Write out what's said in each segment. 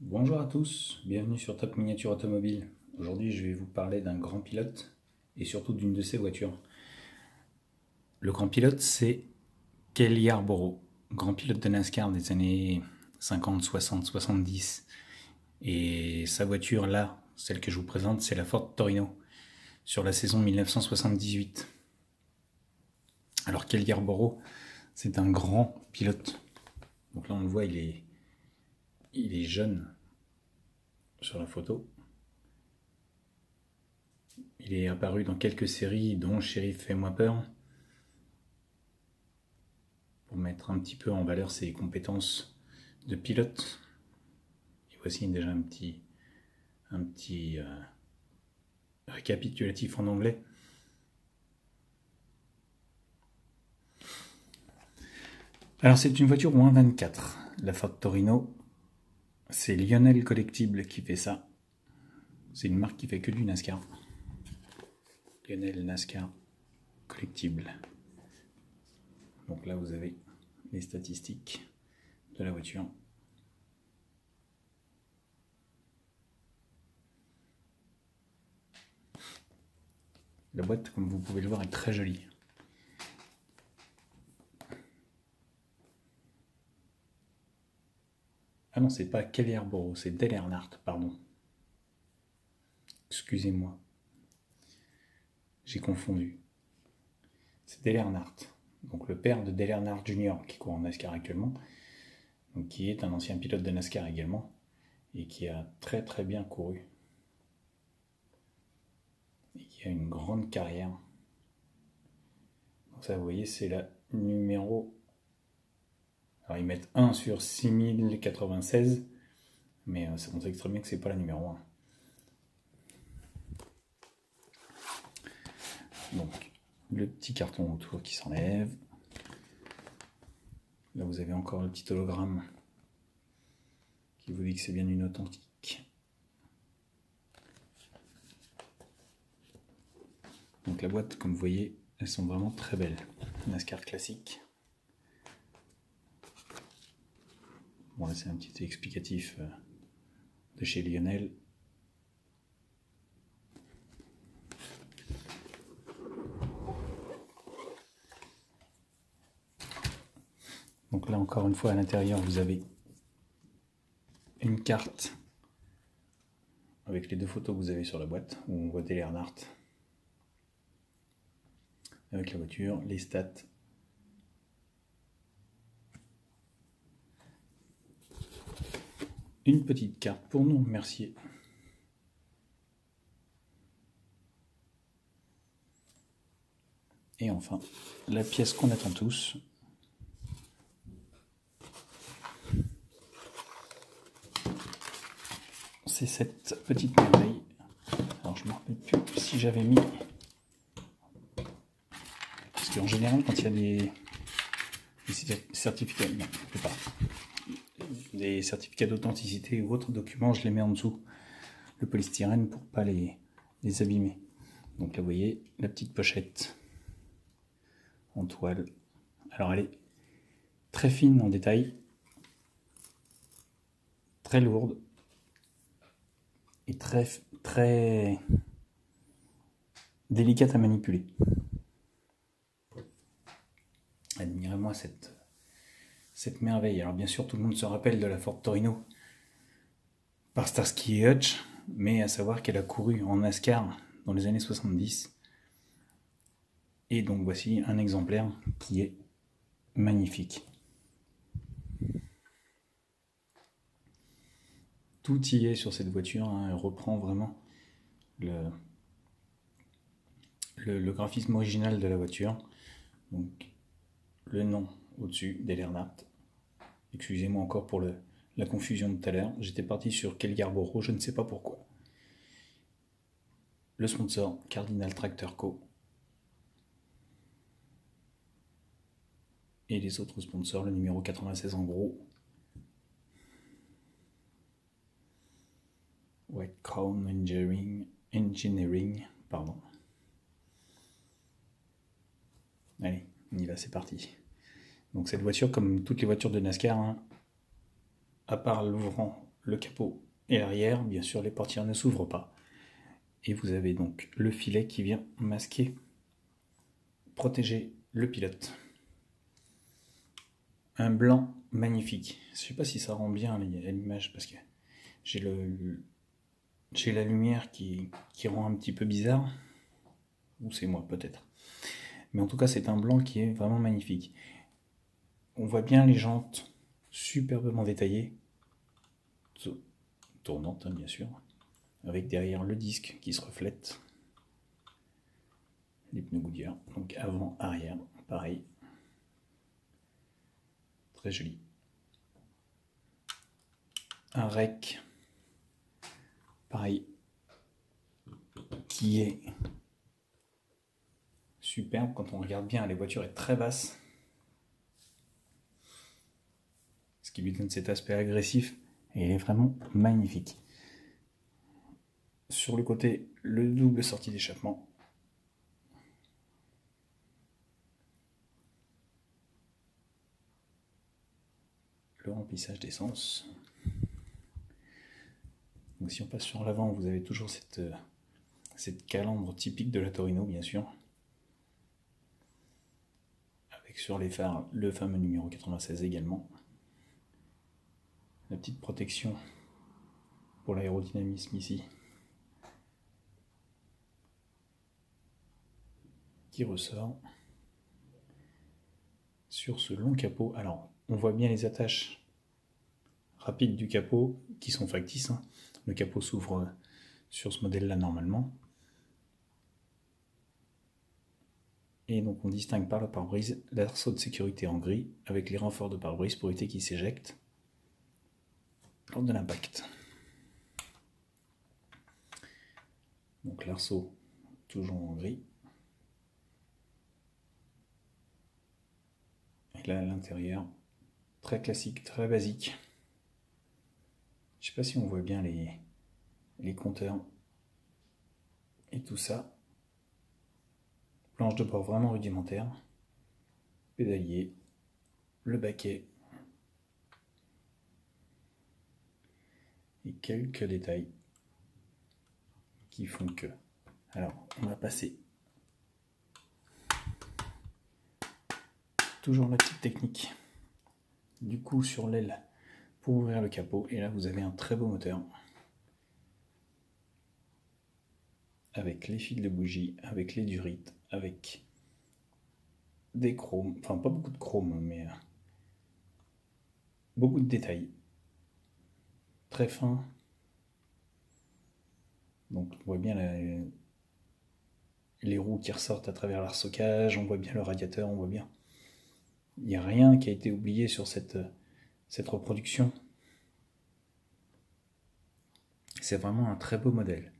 Bonjour à tous, bienvenue sur Top Miniature Automobile. Aujourd'hui je vais vous parler d'un grand pilote et surtout d'une de ses voitures. Le grand pilote c'est Cale Yarborough, grand pilote de NASCAR des années 50, 60, 70. Et sa voiture là, celle que je vous présente, c'est la Ford Torino sur la saison 1978. Alors Cale Yarborough, c'est un grand pilote. Donc là on le voit, il est jeune sur la photo. Il est apparu dans quelques séries, dont Shérif Fais-moi peur, pour mettre un petit peu en valeur ses compétences de pilote. Et voici déjà un petit récapitulatif en anglais. Alors c'est une voiture moins 24, la Ford Torino. C'est Lionel Collectible qui fait ça. C'est une marque qui fait que du NASCAR. Lionel NASCAR Collectible. Donc là vous avez les statistiques de la voiture. La boîte, comme vous pouvez le voir, est très jolie. Ah non, c'est pas Cale Yarborough, c'est Dale Earnhardt, pardon. Excusez-moi. J'ai confondu. C'est Dale Earnhardt, donc le père de Dale Earnhardt Jr. qui court en NASCAR actuellement, donc qui est un ancien pilote de NASCAR également, et qui a très très bien couru. Et qui a une grande carrière. Donc ça, vous voyez, c'est la numéro... Alors ils mettent 1 sur 6096, mais on sait très bien que c'est pas la numéro 1. Donc, le petit carton autour qui s'enlève. Là, vous avez encore le petit hologramme qui vous dit que c'est bien une authentique. Donc la boîte, comme vous voyez, elles sont vraiment très belles. NASCAR classique. Bon, là, c'est un petit explicatif de chez Lionel. Donc là, encore une fois, à l'intérieur, vous avez une carte avec les deux photos que vous avez sur la boîte, où on voit Dale Earnhardt avec la voiture, les stats. Une petite carte pour nous remercier. Et enfin, la pièce qu'on attend tous. C'est cette petite merveille. Alors je ne me rappelle plus si j'avais mis... Parce qu'en général, quand il y a des certificats... Non, je peux pas. Des certificats d'authenticité ou autres documents, je les mets en dessous. Le polystyrène pour pas les abîmer. Donc là, vous voyez, la petite pochette en toile. Alors elle est très fine en détail, très lourde et très délicate à manipuler. Admirez-moi cette merveille. Alors bien sûr, tout le monde se rappelle de la Ford Torino par Starsky et Hutch, mais à savoir qu'elle a couru en NASCAR dans les années 70. Et donc voici un exemplaire qui est magnifique. Tout y est sur cette voiture, hein. Elle reprend vraiment le graphisme original de la voiture. Donc le nom au-dessus, Dale Earnhardt. Excusez-moi encore pour la confusion de tout à l'heure. J'étais parti sur Cale Yarborough, je ne sais pas pourquoi. Le sponsor, Cardinal Tractor Co. Et les autres sponsors, le numéro 96 en gros. White Crown Engineering, pardon. Allez, on y va, c'est parti. Donc cette voiture, comme toutes les voitures de NASCAR, hein, à part l'ouvrant le capot et l'arrière. Bien sûr, les portières ne s'ouvrent pas. Et vous avez donc le filet qui vient masquer, protéger le pilote. Un blanc magnifique. Je ne sais pas si ça rend bien à l'image parce que j'ai la lumière qui rend un petit peu bizarre. Ou c'est moi peut-être. Mais en tout cas, c'est un blanc qui est vraiment magnifique. On voit bien les jantes superbement détaillées, tournantes hein, bien sûr, avec derrière le disque qui se reflète. Les pneus Goodyear, donc avant, arrière, pareil. Très joli. Un rec, pareil, qui est superbe. Quand on regarde bien, la voiture est très basse, ce qui lui donne cet aspect agressif, et il est vraiment magnifique. Sur le côté, le double sortie d'échappement. Le remplissage d'essence. Donc si on passe sur l'avant, vous avez toujours cette calandre typique de la Torino, bien sûr. Avec sur les phares, le fameux numéro 96 également. La petite protection pour l'aérodynamisme ici. Qui ressort. Sur ce long capot, alors on voit bien les attaches rapides du capot qui sont factices. Hein. Le capot s'ouvre sur ce modèle là normalement. Et donc on distingue par le pare-brise l'arceau de sécurité en gris avec les renforts de pare-brise pour éviter qu'il s'éjecte lors de l'impact. Donc l'arceau toujours en gris. Et là à l'intérieur, très classique, très basique. Je sais pas si on voit bien les compteurs et tout ça. Planche de bord vraiment rudimentaire. Pédalier, le baquet. Et quelques détails qui font que... Alors, on va passer. Toujours la petite technique. Du coup, sur l'aile pour ouvrir le capot. Et là, vous avez un très beau moteur. Avec les fils de bougie, avec les durites, avec des chromes. Enfin, pas beaucoup de chrome, mais beaucoup de détails. Très fin. Donc, on voit bien les roues qui ressortent à travers l'arceau-cage. On voit bien le radiateur, on voit bien. Il n'y a rien qui a été oublié sur cette reproduction. C'est vraiment un très beau modèle.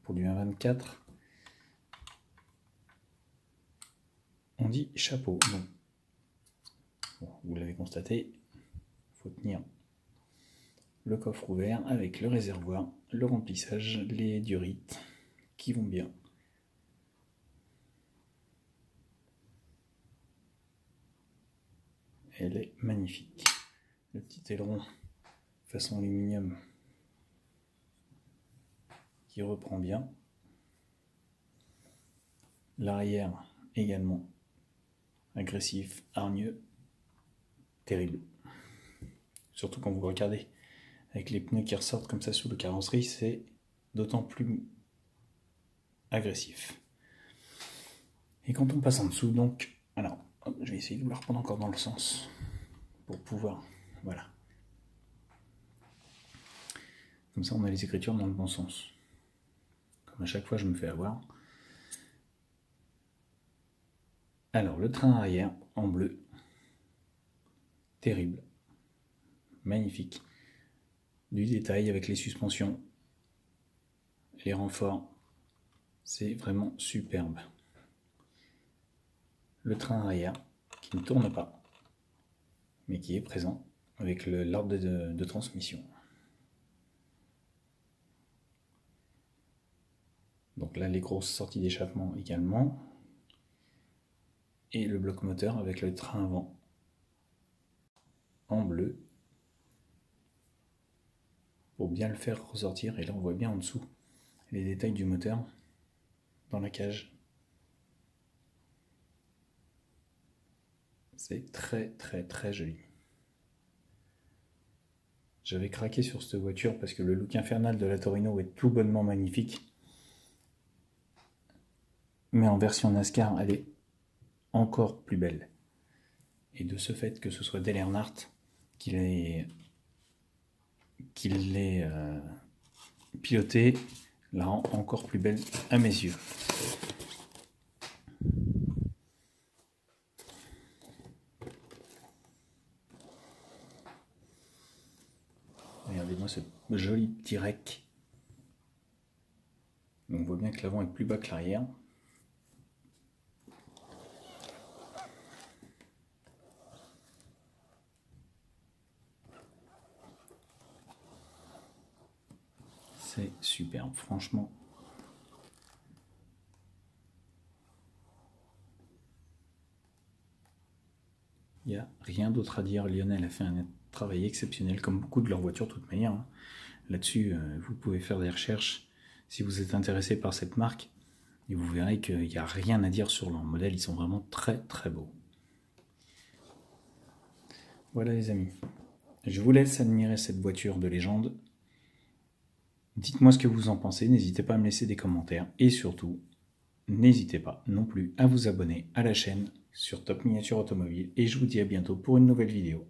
Pour du 1.24, on dit chapeau. Donc, bon, vous l'avez constaté, il faut tenir le coffre ouvert avec le réservoir, le remplissage, les durites qui vont bien. Elle est magnifique. Le petit aileron façon aluminium qui reprend bien. L'arrière également agressif, hargneux, terrible. Surtout quand vous regardez avec les pneus qui ressortent comme ça sous le carrosserie, c'est d'autant plus agressif. Et quand on passe en dessous, donc, alors, hop, je vais essayer de vous la reprendre encore dans le sens pour pouvoir, voilà. Comme ça, on a les écritures dans le bon sens. Comme à chaque fois, je me fais avoir. Alors, le train arrière en bleu. Terrible. Magnifique. Du détail avec les suspensions. Les renforts. C'est vraiment superbe. Le train arrière qui ne tourne pas, mais qui est présent avec l'arbre de transmission. Donc là, les grosses sorties d'échappement également. Et le bloc moteur avec le train avant. en bleu pour bien le faire ressortir. Et là on voit bien en dessous les détails du moteur dans la cage. C'est très très très joli. J'avais craqué sur cette voiture parce que le look infernal de la Torino est tout bonnement magnifique. Mais en version NASCAR, elle est encore plus belle. Et de ce fait que ce soit Dale Earnhardt qui l'ait pilotée, la rend encore plus belle à mes yeux. Regardez-moi ce joli petit rec. On voit bien que l'avant est plus bas que l'arrière. C'est superbe, franchement. Il n'y a rien d'autre à dire. Lionel a fait un travail exceptionnel, comme beaucoup de leurs voitures de toute manière. Là-dessus, vous pouvez faire des recherches si vous êtes intéressé par cette marque. Et vous verrez qu'il n'y a rien à dire sur leurs modèles. Ils sont vraiment très très beaux. Voilà les amis. Je vous laisse admirer cette voiture de légende. Dites-moi ce que vous en pensez. N'hésitez pas à me laisser des commentaires. Et surtout, n'hésitez pas non plus à vous abonner à la chaîne sur Top Miniature Automobile. Et je vous dis à bientôt pour une nouvelle vidéo.